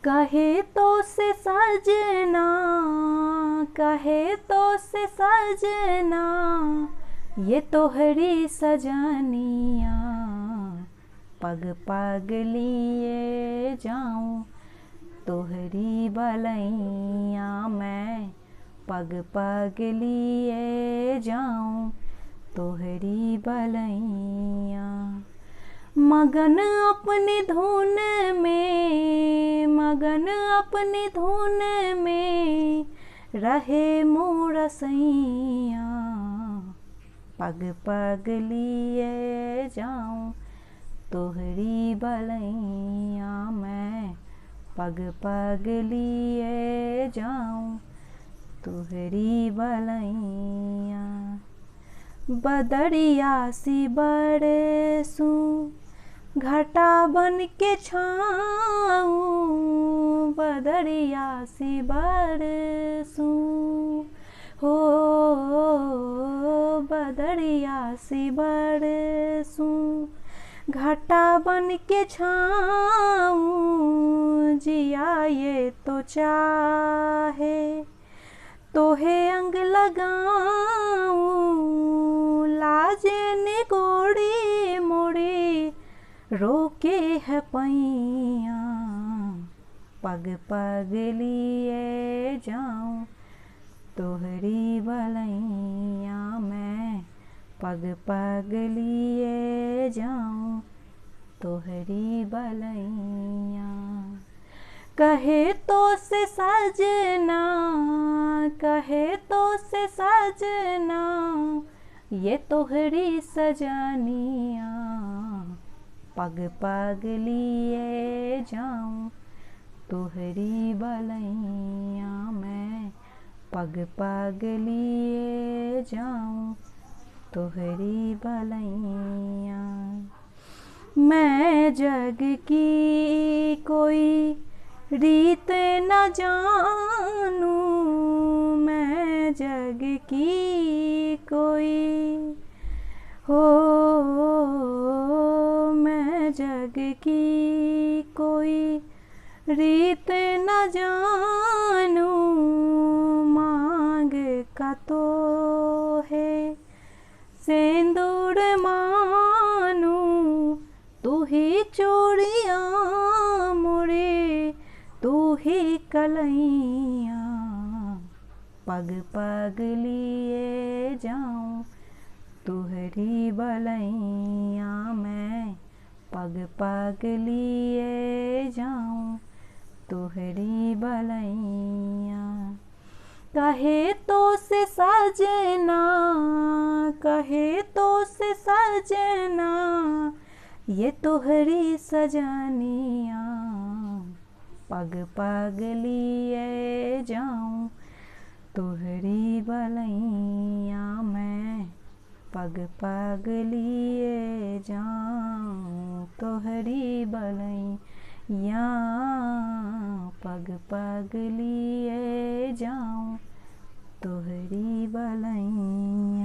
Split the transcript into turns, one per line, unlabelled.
कहे तो से सजना, कहे तो से सजना, ये तोहरी सजनिया। पग पग लिए जाऊं तोहरी बलैया मैं, पग पग लिए जाऊं तोहरी बलैया। मगन अपनी धुन में, मगन अपनी धुन में रहे मोर सैया। पग पग लिए जाऊं तोहरी बलैया मैं, पग पग लिए जाऊं तोहरी बलैया। बदरिया सी बरसूं घटा बन के छाऊं, बदरिया सी बरसूं हो, बदरिया सी बरसूं घटा बन के छाऊं। जिया ये तो चाहे तोहे अंग लगाऊं, लाजे निगोड़ी मोड़ी रोके है पैया। पग पग लिए जाऊं तोहरी बलैया मैं, पग पग लिए जाऊं तोहरी बलैया। कहे तो से सजना, कहे तो से सजना, ये तोहरी सजनिया। पग पग लिए जाऊं तोहरी बलैया मैं, पग पग लिए जाऊं तोहरी बलैया। मैं जग की कोई रीत न जानूं, मैं जग की कोई हो, मैं जग की कोई रीत न जानूं। मांग का तो है सिंदूर मानूं, तू ही चूड़ियां मोरे, तू ही कलैया। पग पग लिए जाऊं तोहरी बलैया मैं, पग पग लिए जाऊं तोहरी बलैया। कहे तो से सजना, कहे तो से सजना, ये तोहरी सजनिया। पग पग लिए जाऊं तोहरी बलैया मैं, पग पग लिए जाऊं तोहरी बलैया, पग पग लिए जाऊं तोहरी बलैया।